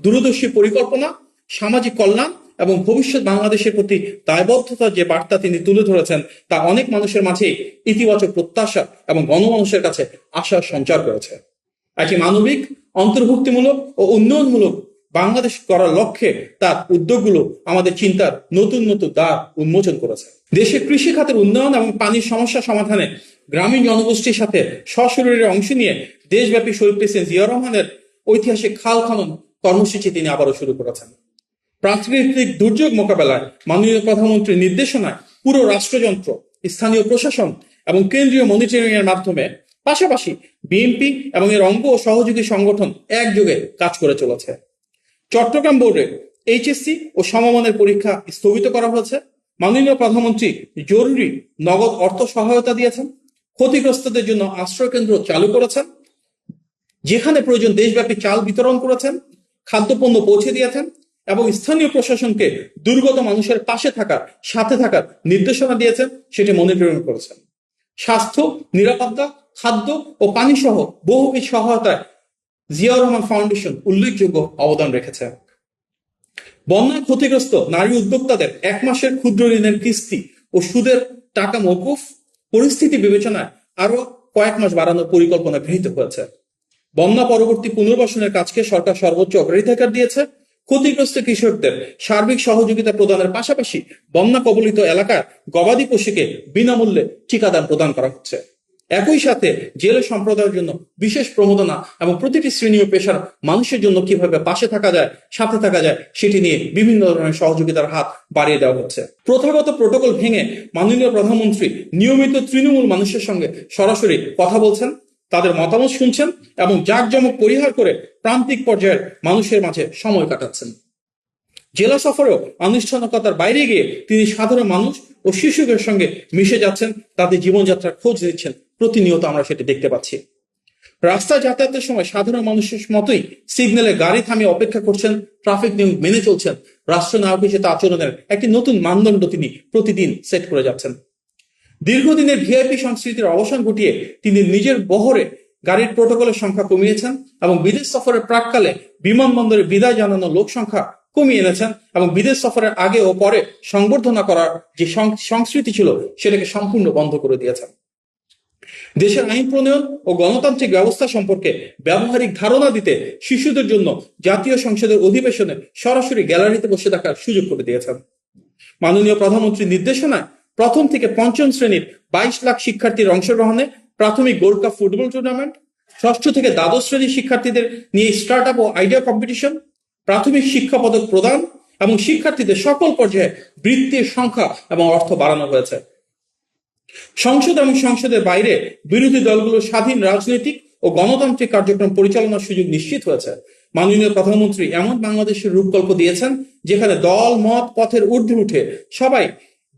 দূরদর্শী পরিকল্পনা, সামাজিক কল্যাণ এবং ভবিষ্যৎ বাংলাদেশের প্রতি দায়বদ্ধতার যে বার্তা তিনি তুলে ধরেছেন তা অনেক মানুষের মাঝে ইতিবাচক প্রত্যাশা এবং গণমানুষের কাছে আশার সঞ্চার করেছে। একটি মানবিক, অন্তর্ভুক্তিমূলক ও উন্নয়নমূলক বাংলাদেশ করার লক্ষ্যে তার উদ্যোগগুলো আমাদের চিন্তার নতুন নতুন দ্বার উন্মোচন করেছে। দেশের কৃষি খাতের উন্নয়ন এবং পানির সমস্যা সমাধানে গ্রামীণ জনগোষ্ঠীর সাথে সশরীরে অংশ নিয়ে দেশব্যাপী শহীদ প্রেসিডেন্ট জিয়া রহমানের ঐতিহাসিক খাল খনন কর্মসূচি তিনি আবারও শুরু করেছেন। প্রাকৃতিক দুর্যোগ মোকাবেলায় মাননীয় প্রধানমন্ত্রীর নির্দেশনায় পুরো রাষ্ট্রযন্ত্র, স্থানীয় প্রশাসন এবং কেন্দ্রীয় মনিটরিং এর মাধ্যমে পাশাপাশি বিএনপি এবং এর অঙ্গ ও সহযোগী সংগঠন একযোগে কাজ করে চলেছে। চট্টগ্রাম বোর্ডে এইচএসসি ও সমমানের পরীক্ষা স্থগিত করা হয়েছে। মাননীয় প্রধানমন্ত্রী জরুরি নগদ অর্থ সহায়তা দিয়েছেন। ক্ষতিগ্রস্তদের জন্য আশ্রয় কেন্দ্র চালু করেছেন। যেখানে প্রয়োজন দেশব্যাপী চাল বিতরণ করেছেন, খাদ্যপণ্য পৌঁছে দিয়েছেন এবং স্থানীয় প্রশাসনকে দুর্গত মানুষের পাশে থাকার, সাথে থাকার নির্দেশনা দিয়েছেন, সেটি মনিটরিং করেছেন। স্বাস্থ্য, নিরাপত্তা, খাদ্য ও পানি সহ বহুবিধ সহায়তায় জিয়াউর রহমান ফাউন্ডেশন উল্লেখযোগ্য অবদান রেখেছে। বন্যায় ক্ষতিগ্রস্ত নারী উদ্যোক্তাদের 1 মাসের ক্ষুদ্র ঋণের কিস্তি ও সুদের টাকা মওকুফ, পরিস্থিতি বিবেচনায় আরো কয়েক মাস বাড়ানোর পরিকল্পনা গৃহীত হয়েছে। বন্যা পরবর্তী পুনর্বাসনের কাজকে সরকার সর্বোচ্চ অগ্রাধিকার দিয়েছে। ক্ষতিগ্রস্ত কৃষকদের সার্বিক সহযোগিতা প্রদানের পাশাপাশি বন্যা কবলিত এলাকার গবাদি পশুকে বিনামূল্যে টিকাদান প্রদান করা হচ্ছে। একই সাথে জেলে সম্প্রদায়ের জন্য বিশেষ প্রণোদনা এবং প্রতিটি শ্রেণী ও পেশার মানুষের জন্য কিভাবে পাশে থাকা যায়, সাথে থাকা যায়, সেটি নিয়ে বিভিন্ন ধরনের সহযোগিতার হাত বাড়িয়ে দেওয়া হচ্ছে। প্রথাগত প্রোটোকল ভেঙে মাননীয় প্রধানমন্ত্রী নিয়মিত তৃণমূল মানুষের সঙ্গে সরাসরি কথা বলছেন, তাদের মতামত শুনছেন এবং জাঁকজমক পরিহার করে প্রান্তিক পর্যায়ের মানুষের মাঝে সময় কাটাচ্ছেন। জেলা সফরেও আনুষ্ঠানিকতার বাইরে গিয়ে তিনি সাধারণ মানুষ ও শিশুদের সঙ্গে মিশে যাচ্ছেন, তাদের জীবনযাত্রার খোঁজ নিচ্ছেন। প্রতিনিয়ত আমরা সেটি দেখতে পাচ্ছি। রাস্তায় যাতায়াতের সময় সাধারণ মানুষের মতোই সিগন্যালে গাড়ি থামিয়ে অপেক্ষা করছেন, ট্রাফিক নিয়ম মেনে চলছেন। রাষ্ট্রনায়ক হিসেবে আচরণের একটি নতুন মানদণ্ড তিনি প্রতিদিন সেট করে যাচ্ছেন। দীর্ঘদিনের ভিআইপি সংস্কৃতির অবসান ঘটিয়ে তিনি নিজের বহরে গাড়ির প্রোটোকলের সংখ্যা কমিয়েছেন এবং বিদেশ সফরের প্রাককালে বিমানবন্দরে বিদায় জানানো লোক সংখ্যা কমিয়ে এনেছেন এবং বিদেশ সফরের আগে ও পরে সংবর্ধনা করার যে সংস্কৃতি ছিল সেটাকে সম্পূর্ণ বন্ধ করে দিয়েছেন। দেশের আইন প্রণয়ন ও গণতান্ত্রিক ব্যবস্থা সম্পর্কে ব্যবহারিক ধারণা দিতে শিশুদের জন্য জাতীয় সংসদের অধিবেশনে সরাসরি গ্যালারিতে বসে থাকার সুযোগ করে দিয়েছেন। মাননীয় প্রধানমন্ত্রীর নির্দেশনায় প্রথম থেকে পঞ্চম শ্রেণীর 22 লাখ শিক্ষার্থীর অংশগ্রহণে প্রাথমিক গোল্ড কাপ ফুটবল টুর্নামেন্ট, ষষ্ঠ থেকে দ্বাদশ শ্রেণীর শিক্ষার্থীদের নিয়ে স্টার্ট আপ ও আইডিয়া কম্পিটিশন, প্রাথমিক শিক্ষা পদক প্রদান এবং শিক্ষার্থীদের সকল পর্যায়ে বৃত্তির সংখ্যা এবং অর্থ বাড়ানো হয়েছে। সংসদ এবং সংসদের বাইরে বিরোধী দলগুলোর স্বাধীন রাজনৈতিক ও গণতান্ত্রিক কার্যক্রম পরিচালনার সুযোগ নিশ্চিত হয়েছে। মাননীয় প্রধানমন্ত্রী এমন বাংলাদেশের রূপকল্প দিয়েছেন যেখানে দল মত পথের ঊর্ধ্বে উঠে সবাই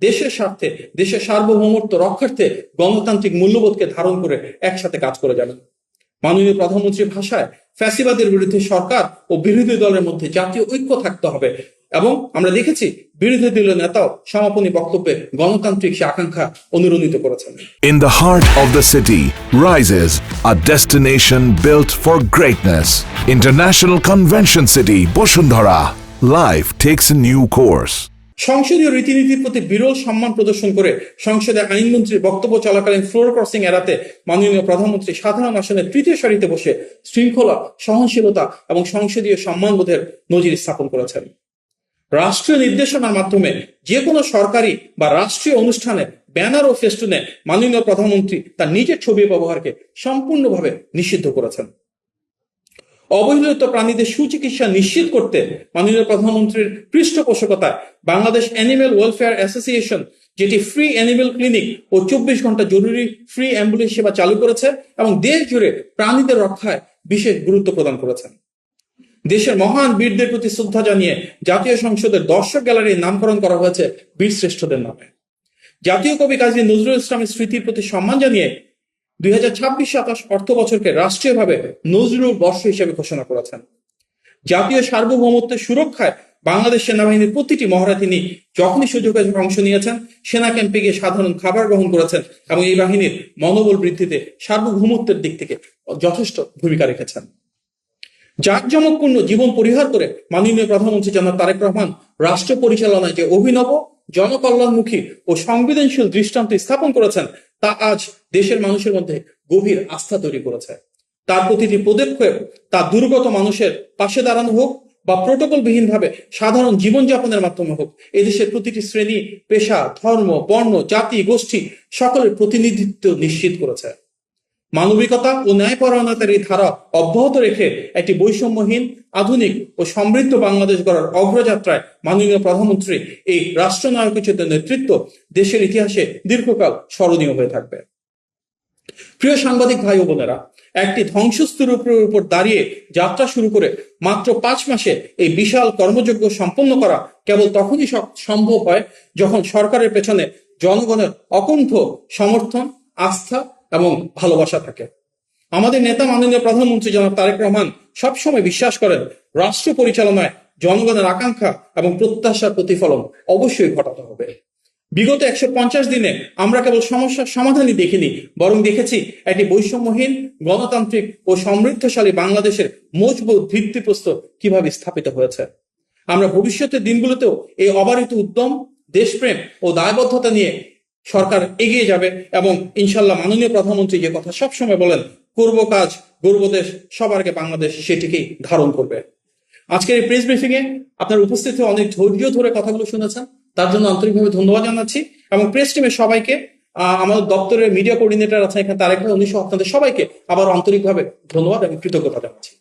দেশের স্বার্থে, দেশের সার্বভৌমত্ব রক্ষার্থে গণতান্ত্রিক মূল্যবোধকে ধারণ করে একসাথে কাজ করে যাবেন। মাননীয় প্রধানমন্ত্রীর ভাষায় ফ্যাসিবাদের বিরুদ্ধে সরকার ও বিরোধী দলের মধ্যে জাতীয় ঐক্য থাকতে হবে এবং আমরা দেখেছি বিরোধী দলীয় নেতাও সমাপনী বক্তব্যে গণতান্ত্রিক সে আকাঙ্ক্ষা অনুরণিত করেছেন। In the heart of the city rises a destination built for greatness. International Convention City, Bosundhara. Life takes a new course. সংসদীয় রীতিনীতির প্রতি বিরল সম্মান প্রদর্শন করে সংসদে আইনমন্ত্রীর বক্তব্য চলাকালীন ফ্লোর ক্রসিং এড়াতে মাননীয় প্রধানমন্ত্রী সাধারণ আসনে তৃতীয় সারিতে বসে শৃঙ্খলা, সহনশীলতা এবং সংসদীয় সম্মানবোধের নজির স্থাপন করেছেন। রাষ্ট্রীয় নির্দেশনার মাধ্যমে যে কোনো সরকারি বা রাষ্ট্রীয় অনুষ্ঠানে ব্যানার ও ফেস্টুনে মাননীয় প্রধানমন্ত্রী তার নিজের ছবি ব্যবহারকে সম্পূর্ণভাবে নিষিদ্ধ করেছেন। অবহেলিত প্রাণীদের সুচিকিৎসা নিশ্চিত করতে মাননীয় প্রধানমন্ত্রীর পৃষ্ঠপোষকতায় বাংলাদেশ অ্যানিমেল ওয়েলফেয়ার অ্যাসোসিয়েশন, যেটি ফ্রি অ্যানিমেল ক্লিনিক ও 24 ঘন্টা জরুরি ফ্রি অ্যাম্বুলেন্স সেবা চালু করেছে এবং দেশ জুড়ে প্রাণীদের রক্ষায় বিশেষ গুরুত্ব প্রদান করেছেন। দেশের মহান বীরদের প্রতি শ্রদ্ধা জানিয়ে জাতীয় সংসদের দর্শক গ্যালারির নামকরণ করা হয়েছে বীর শ্রেষ্ঠদের নামে। জাতীয় কবি কাজী নজরুল ইসলামের স্মৃতির প্রতি সম্মান জানিয়ে 2026-27 অর্থ বছরকে রাষ্ট্রীয়ভাবে নজরুল বর্ষ হিসেবে ঘোষণা করেছেন। জাতীয় সার্বভৌমত্বের সুরক্ষায় বাংলাদেশ সেনাবাহিনীর প্রতিটি মহড়া তিনি যখনই সুযোগে অংশ নিয়েছেন, সেনা ক্যাম্পে গিয়ে সাধারণ খাবার গ্রহণ করেছেন এবং এই বাহিনীর মনোবল বৃদ্ধিতে সার্বভৌমত্বের দিক থেকে যথেষ্ট ভূমিকা রেখেছেন। জাঁকজমকপূর্ণ জীবন পরিহার করে মাননীয় প্রধানমন্ত্রী জনাব তারেক রহমান রাষ্ট্র পরিচালনায় যে অভিনব, জনকল্যাণমুখী ও সংবেদনশীল দৃষ্টান্ত স্থাপন করেছেন তা আজ দেশের মানুষের মধ্যে গভীর আস্থা তৈরি করেছে। তার প্রতিটি পদক্ষেপ তা দুর্গত মানুষের পাশে দাঁড়ানো হোক বা প্রোটোকলবিহীন ভাবে সাধারণ জীবনযাপনের মাধ্যমে হোক, এদেশের প্রতিটি শ্রেণী, পেশা, ধর্ম, বর্ণ, জাতি, গোষ্ঠী সকলের প্রতিনিধিত্ব নিশ্চিত করেছে। মানবিকতা ও ন্যায়পরায়ণতার এই ধারা অব্যাহত রেখে একটি বৈষম্যহীন, আধুনিক ও সমৃদ্ধ বাংলাদেশ গড়ার অগ্রযাত্রায় মাননীয় প্রধানমন্ত্রী এই রাষ্ট্রনায়কোচিত নেতৃত্ব দেশের ইতিহাসে দীর্ঘকাল স্মরণীয় হয়ে থাকবে। প্রিয় সাংবাদিক ভাই ও বোনেরা, একটি ধ্বংসস্তূপের উপর দাঁড়িয়ে যাত্রা শুরু করে মাত্র 5 মাসে এই বিশাল কর্মযজ্ঞ সম্পন্ন করা কেবল তখনই সম্ভব হয় যখন সরকারের পেছনে জনগণের অকুণ্ঠ সমর্থন, আস্থা এবং ভালোবাসা থাকে। আমাদের নেতা মাননীয় প্রধানমন্ত্রী জনাব তারেক রহমান সবসময় বিশ্বাস করেন, রাষ্ট্র পরিচালনায় জনগণের আকাঙ্ক্ষা এবং প্রত্যাশার প্রতিফলন অবশ্যই ঘটাতে হবে। বিগত 150 দিনে আমরা কেবল সমস্যার সমাধানই দেখিনি, বরং দেখেছি একটি বৈষম্যহীন, গণতান্ত্রিক ও সমৃদ্ধশালী বাংলাদেশের মজবুত ভিত্তিপ্রস্তর কিভাবে স্থাপিত হয়েছে। আমরা ভবিষ্যতের দিনগুলোতেও এই অবারিত উদ্যম, দেশপ্রেম ও দায়বদ্ধতা নিয়ে সরকার এগিয়ে যাবে এবং ইনশাল্লাহ মাননীয় প্রধানমন্ত্রী যে কথা সবসময় বলেন, করব কাজ, গর্ব দেশ, সবার আগে বাংলাদেশ, সেটিকেই ধারণ করবে। আজকের এই প্রেস ব্রিফিং এ আপনার উপস্থিতি অনেক ধৈর্য ধরে কথাগুলো শুনেছেন, তার জন্য আন্তরিকভাবে ধন্যবাদ জানাচ্ছি। এবং প্রেস টিমের সবাইকে, আমাদের দপ্তরের মিডিয়া কোঅর্ডিনেটর আছেন এখানে তারেক ভাই, উনি সহ আপনাদের সবাইকে আবার আন্তরিকভাবে ধন্যবাদ এবং কৃতজ্ঞতা জানাচ্ছি।